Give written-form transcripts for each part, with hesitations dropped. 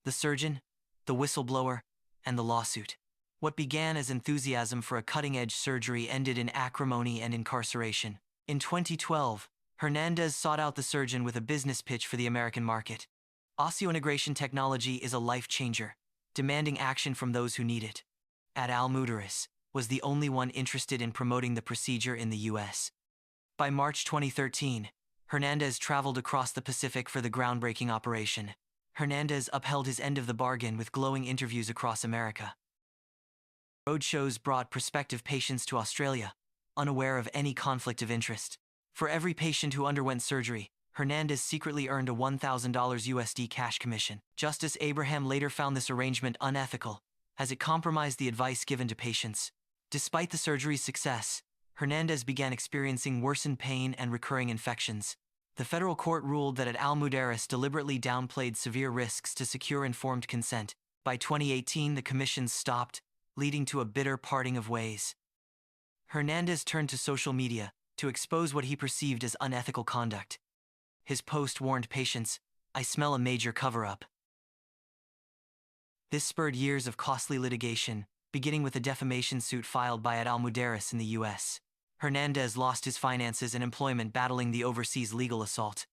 the surgeon, the whistleblower, and the lawsuit. What began as enthusiasm for a cutting-edge surgery ended in acrimony and incarceration. In 2012, Hernandez sought out the surgeon with a business pitch for the American market. Osseointegration technology is a life changer, demanding action from those who need it. Al Muderis was the only one interested in promoting the procedure in the U.S. By March 2013, Hernandez traveled across the Pacific for the groundbreaking operation. Hernandez upheld his end of the bargain with glowing interviews across America. Roadshows brought prospective patients to Australia, unaware of any conflict of interest. For every patient who underwent surgery, Hernandez secretly earned a $1,000 USD cash commission. Justice Abraham later found this arrangement unethical, as it compromised the advice given to patients. Despite the surgery's success, Hernandez began experiencing worsened pain and recurring infections. The federal court ruled that Al Muderis deliberately downplayed severe risks to secure informed consent. By 2018, the commissions stopped, leading to a bitter parting of ways. Hernandez turned to social media to expose what he perceived as unethical conduct. His post warned patients, "I smell a major cover-up." This spurred years of costly litigation, beginning with a defamation suit filed by Al Muderis in the U.S. Hernandez lost his finances and employment battling the overseas legal assault.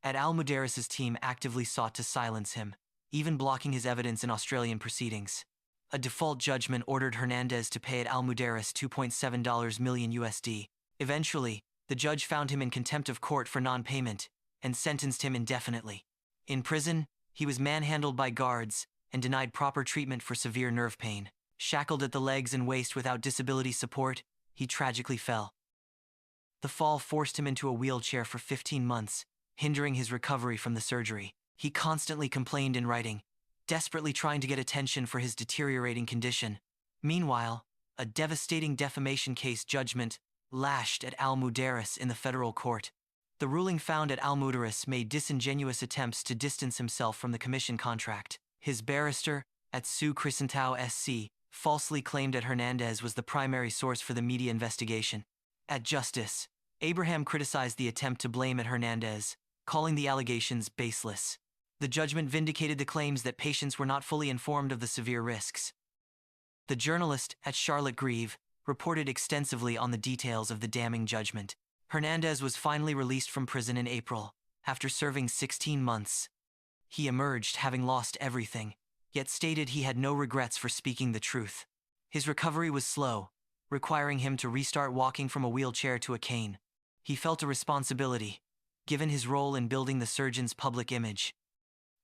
Al Muderis's team actively sought to silence him, even blocking his evidence in Australian proceedings. A default judgment ordered Hernandez to pay Al Muderis $2.7 million USD. Eventually, the judge found him in contempt of court for non-payment and sentenced him indefinitely. In prison, he was manhandled by guards and denied proper treatment for severe nerve pain. Shackled at the legs and waist without disability support, he tragically fell. The fall forced him into a wheelchair for 15 months, hindering his recovery from the surgery. He constantly complained in writing, desperately trying to get attention for his deteriorating condition. Meanwhile, a devastating defamation case judgment lashed at Al Muderis in the federal court. The ruling found that Al Muderis made disingenuous attempts to distance himself from the commission contract. His barrister, Sue Crisantao SC, falsely claimed that Hernandez was the primary source for the media investigation. At Justice, Abraham criticized the attempt to blame Hernandez, calling the allegations baseless. The judgment vindicated the claims that patients were not fully informed of the severe risks. The journalist Charlotte Grieve reported extensively on the details of the damning judgment. Hernandez was finally released from prison in April, after serving 16 months. He emerged having lost everything, yet stated he had no regrets for speaking the truth. His recovery was slow, requiring him to restart walking from a wheelchair to a cane. He felt a responsibility, given his role in building the surgeon's public image.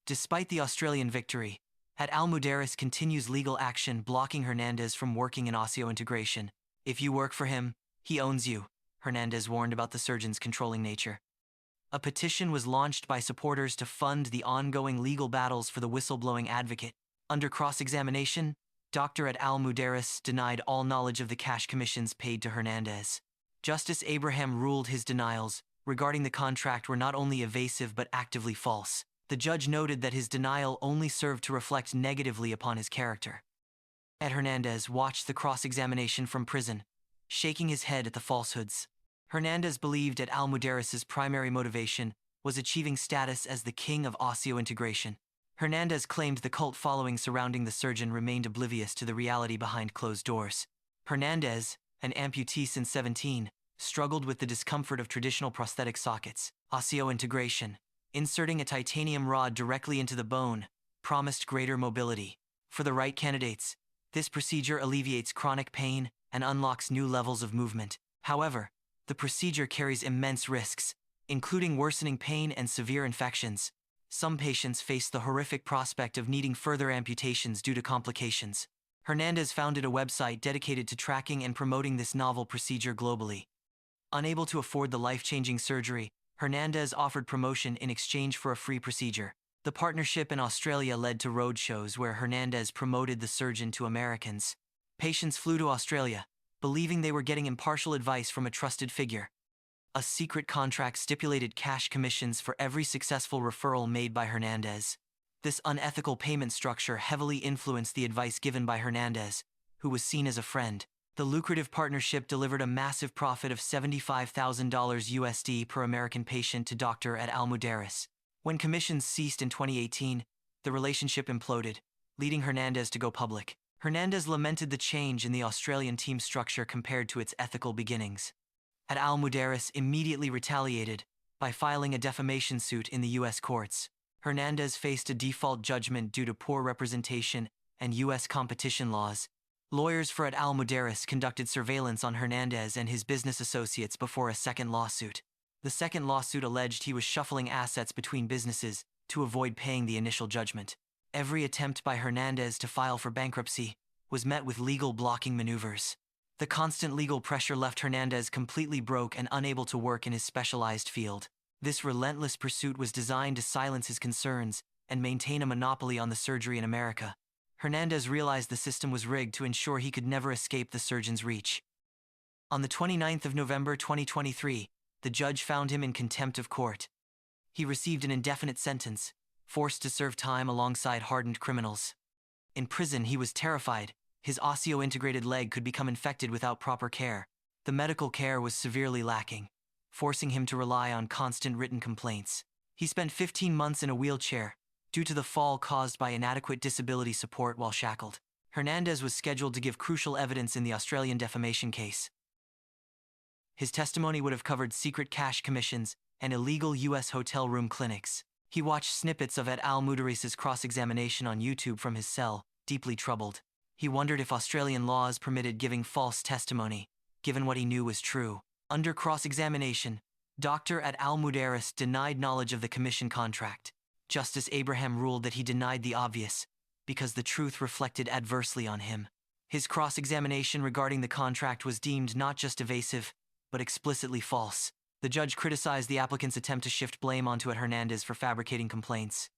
Despite the Australian victory, Al Muderis continues legal action blocking Hernandez from working in osseointegration. "If you work for him, he owns you," Hernandez warned about the surgeon's controlling nature. A petition was launched by supporters to fund the ongoing legal battles for the whistleblowing advocate. Under cross-examination, Dr. Al Muderis denied all knowledge of the cash commissions paid to Hernandez. Justice Abraham ruled his denials regarding the contract were not only evasive but actively false. The judge noted that his denial only served to reflect negatively upon his character. Hernandez watched the cross-examination from prison, shaking his head at the falsehoods. Hernandez believed that Al Muderis's primary motivation was achieving status as the king of osseointegration. Hernandez claimed the cult following surrounding the surgeon remained oblivious to the reality behind closed doors. Hernandez, an amputee since 17, struggled with the discomfort of traditional prosthetic sockets. Osseointegration, inserting a titanium rod directly into the bone, promised greater mobility. For the right candidates, this procedure alleviates chronic pain and unlocks new levels of movement. However, the procedure carries immense risks, including worsening pain and severe infections. Some patients face the horrific prospect of needing further amputations due to complications. Hernandez founded a website dedicated to tracking and promoting this novel procedure globally. Unable to afford the life-changing surgery, Hernandez offered promotion in exchange for a free procedure. The partnership in Australia led to roadshows where Hernandez promoted the surgeon to Americans. Patients flew to Australia, believing they were getting impartial advice from a trusted figure. A secret contract stipulated cash commissions for every successful referral made by Hernandez. This unethical payment structure heavily influenced the advice given by Hernandez, who was seen as a friend. The lucrative partnership delivered a massive profit of $75,000 USD per American patient to Dr. Al Muderis. When commissions ceased in 2018, the relationship imploded, leading Hernandez to go public. Hernandez lamented the change in the Australian team structure compared to its ethical beginnings. Al Muderis immediately retaliated by filing a defamation suit in the U.S. courts. Hernandez faced a default judgment due to poor representation and U.S. competition laws. Lawyers for Al Muderis conducted surveillance on Hernandez and his business associates before a second lawsuit. The second lawsuit alleged he was shuffling assets between businesses to avoid paying the initial judgment. Every attempt by Hernandez to file for bankruptcy was met with legal blocking maneuvers. The constant legal pressure left Hernandez completely broke and unable to work in his specialized field. This relentless pursuit was designed to silence his concerns and maintain a monopoly on the surgery in America. Hernandez realized the system was rigged to ensure he could never escape the surgeon's reach. On the 29th of November 2023, the judge found him in contempt of court. He received an indefinite sentence, forced to serve time alongside hardened criminals. In prison, he was terrified. His osseointegrated leg could become infected without proper care. The medical care was severely lacking, forcing him to rely on constant written complaints. He spent 15 months in a wheelchair due to the fall caused by inadequate disability support while shackled. Hernandez was scheduled to give crucial evidence in the Australian defamation case. His testimony would have covered secret cash commissions and illegal U.S. hotel room clinics. He watched snippets of Al Muderis' cross-examination on YouTube from his cell, deeply troubled. He wondered if Australian laws permitted giving false testimony, given what he knew was true. Under cross-examination, Dr. Al Muderis denied knowledge of the commission contract. Justice Abraham ruled that he denied the obvious, because the truth reflected adversely on him. His cross-examination regarding the contract was deemed not just evasive, but explicitly false. The judge criticized the applicant's attempt to shift blame onto Hernandez for fabricating complaints.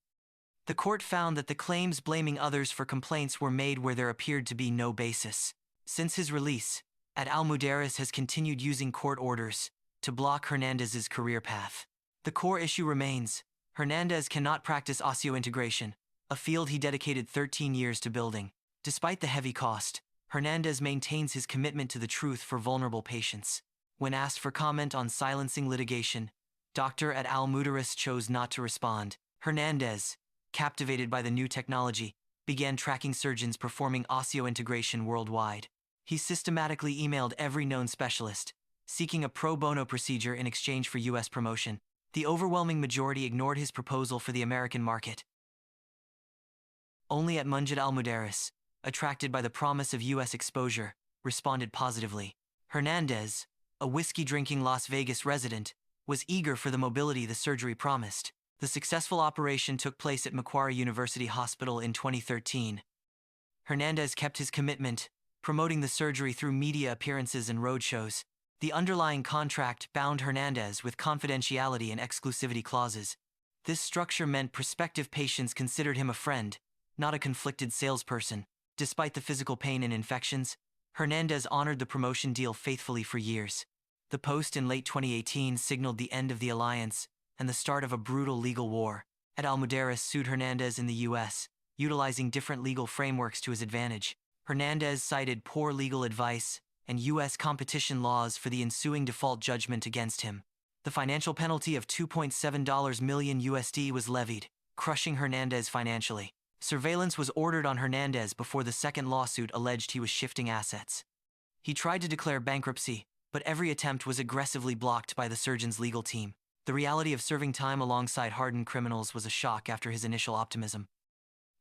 The court found that the claims blaming others for complaints were made where there appeared to be no basis. Since his release, Al Muderis has continued using court orders to block Hernandez's career path. The core issue remains: Hernandez cannot practice osseointegration, a field he dedicated 13 years to building. Despite the heavy cost, Hernandez maintains his commitment to the truth for vulnerable patients. When asked for comment on silencing litigation, Dr. Al Muderis chose not to respond. Hernandez, captivated by the new technology, began tracking surgeons performing osseointegration worldwide. He systematically emailed every known specialist, seeking a pro bono procedure in exchange for U.S. promotion. The overwhelming majority ignored his proposal for the American market. Only Munjed Al Muderis, attracted by the promise of U.S. exposure, responded positively. Hernandez, a whiskey-drinking Las Vegas resident, was eager for the mobility the surgery promised. The successful operation took place at Macquarie University Hospital in 2013. Hernandez kept his commitment, promoting the surgery through media appearances and roadshows. The underlying contract bound Hernandez with confidentiality and exclusivity clauses. This structure meant prospective patients considered him a friend, not a conflicted salesperson. Despite the physical pain and infections, Hernandez honored the promotion deal faithfully for years. The post in late 2018 signaled the end of the alliance and the start of a brutal legal war. Al Muderis sued Hernandez in the U.S., utilizing different legal frameworks to his advantage. Hernandez cited poor legal advice and U.S. competition laws for the ensuing default judgment against him. The financial penalty of $2.7 million USD was levied, crushing Hernandez financially. Surveillance was ordered on Hernandez before the second lawsuit alleged he was shifting assets. He tried to declare bankruptcy, but every attempt was aggressively blocked by the surgeon's legal team. The reality of serving time alongside hardened criminals was a shock after his initial optimism.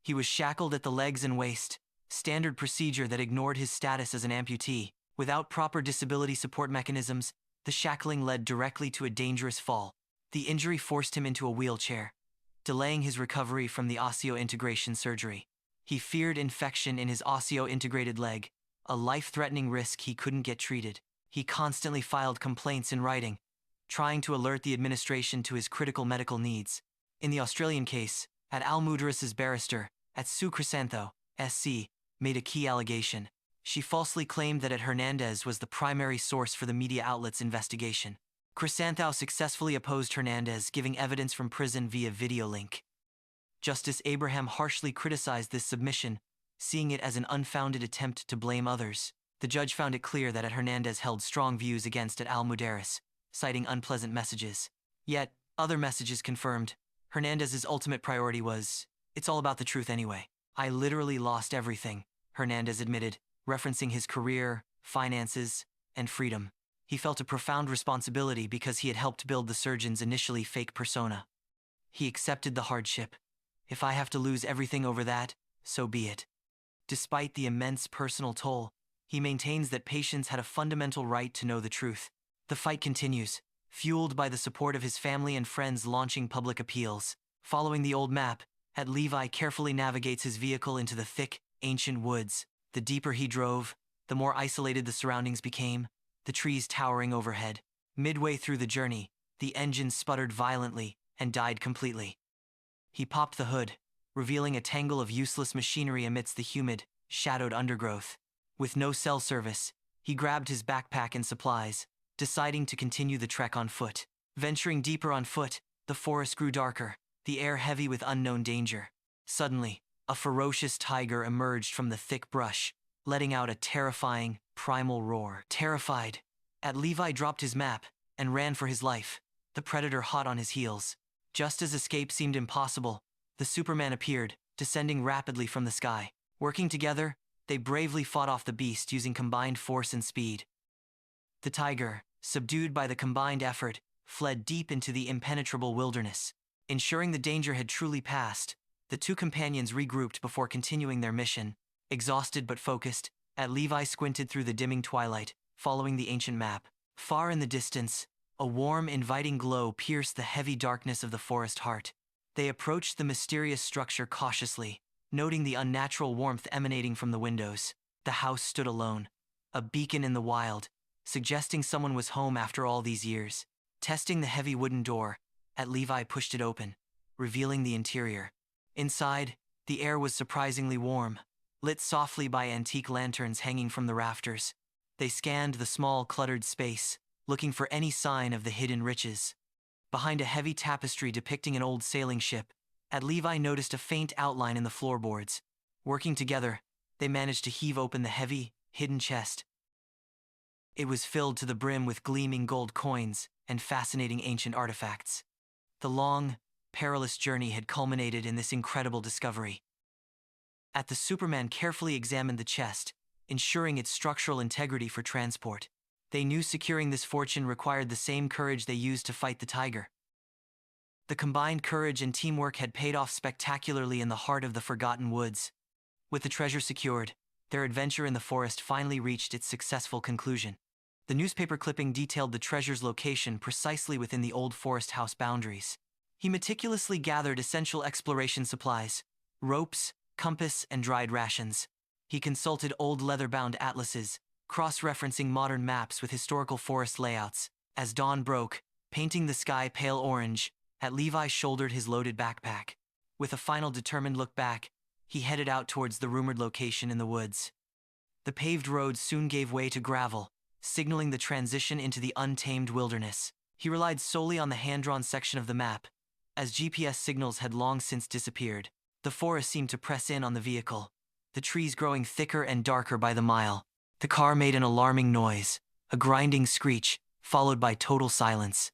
He was shackled at the legs and waist, standard procedure that ignored his status as an amputee. Without proper disability support mechanisms, the shackling led directly to a dangerous fall. The injury forced him into a wheelchair, delaying his recovery from the osseointegration surgery. He feared infection in his osseointegrated leg, a life-threatening risk he couldn't get treated. He constantly filed complaints in writing, trying to alert the administration to his critical medical needs. In the Australian case, Al Muderis' barrister, Sue Crescentho, SC, made a key allegation. She falsely claimed that Hernandez was the primary source for the media outlet's investigation. Crescentho successfully opposed Hernandez, giving evidence from prison via video link. Justice Abraham harshly criticized this submission, seeing it as an unfounded attempt to blame others. The judge found it clear that Hernandez held strong views against Al Muderis, citing unpleasant messages. Yet, other messages confirmed Hernandez's ultimate priority was It's all about the truth anyway. I literally lost everything, Hernandez admitted, referencing his career, finances, and freedom. He felt a profound responsibility because he had helped build the surgeon's initially fake persona. He accepted the hardship. If I have to lose everything over that, so be it. Despite the immense personal toll, he maintains that patients had a fundamental right to know the truth. The fight continues, fueled by the support of his family and friends launching public appeals. Following the old map, Levi carefully navigates his vehicle into the thick, ancient woods. The deeper he drove, the more isolated the surroundings became, the trees towering overhead. Midway through the journey, the engine sputtered violently and died completely. He popped the hood, revealing a tangle of useless machinery amidst the humid, shadowed undergrowth. With no cell service, he grabbed his backpack and supplies, deciding to continue the trek on foot. Venturing deeper on foot, the forest grew darker, the air heavy with unknown danger. Suddenly, a ferocious tiger emerged from the thick brush, letting out a terrifying, primal roar. Terrified, Levi dropped his map and ran for his life, the predator hot on his heels. Just as escape seemed impossible, the Superman appeared, descending rapidly from the sky. Working together, they bravely fought off the beast using combined force and speed. The tiger, subdued by the combined effort, fled deep into the impenetrable wilderness. Ensuring the danger had truly passed, the two companions regrouped before continuing their mission. Exhausted but focused, Levi squinted through the dimming twilight, following the ancient map. Far in the distance, a warm, inviting glow pierced the heavy darkness of the forest heart. They approached the mysterious structure cautiously, noting the unnatural warmth emanating from the windows. The house stood alone, a beacon in the wild, suggesting someone was home after all these years. Testing the heavy wooden door, Levi pushed it open, revealing the interior. Inside, the air was surprisingly warm, lit softly by antique lanterns hanging from the rafters. They scanned the small, cluttered space, looking for any sign of the hidden riches. Behind a heavy tapestry depicting an old sailing ship, Levi noticed a faint outline in the floorboards. Working together, they managed to heave open the heavy, hidden chest. It was filled to the brim with gleaming gold coins and fascinating ancient artifacts. The long, perilous journey had culminated in this incredible discovery. The Superman carefully examined the chest, ensuring its structural integrity for transport. They knew securing this fortune required the same courage they used to fight the tiger. The combined courage and teamwork had paid off spectacularly in the heart of the forgotten woods. With the treasure secured, their adventure in the forest finally reached its successful conclusion. The newspaper clipping detailed the treasure's location precisely within the old forest house boundaries. He meticulously gathered essential exploration supplies, ropes, compass, and dried rations. He consulted old leather-bound atlases, cross-referencing modern maps with historical forest layouts. As dawn broke, painting the sky pale orange, Levi shouldered his loaded backpack. With a final determined look back, he headed out towards the rumored location in the woods. The paved road soon gave way to gravel, signaling the transition into the untamed wilderness. He relied solely on the hand-drawn section of the map, as GPS signals had long since disappeared. The forest seemed to press in on the vehicle, the trees growing thicker and darker by the mile. The car made an alarming noise, a grinding screech, followed by total silence.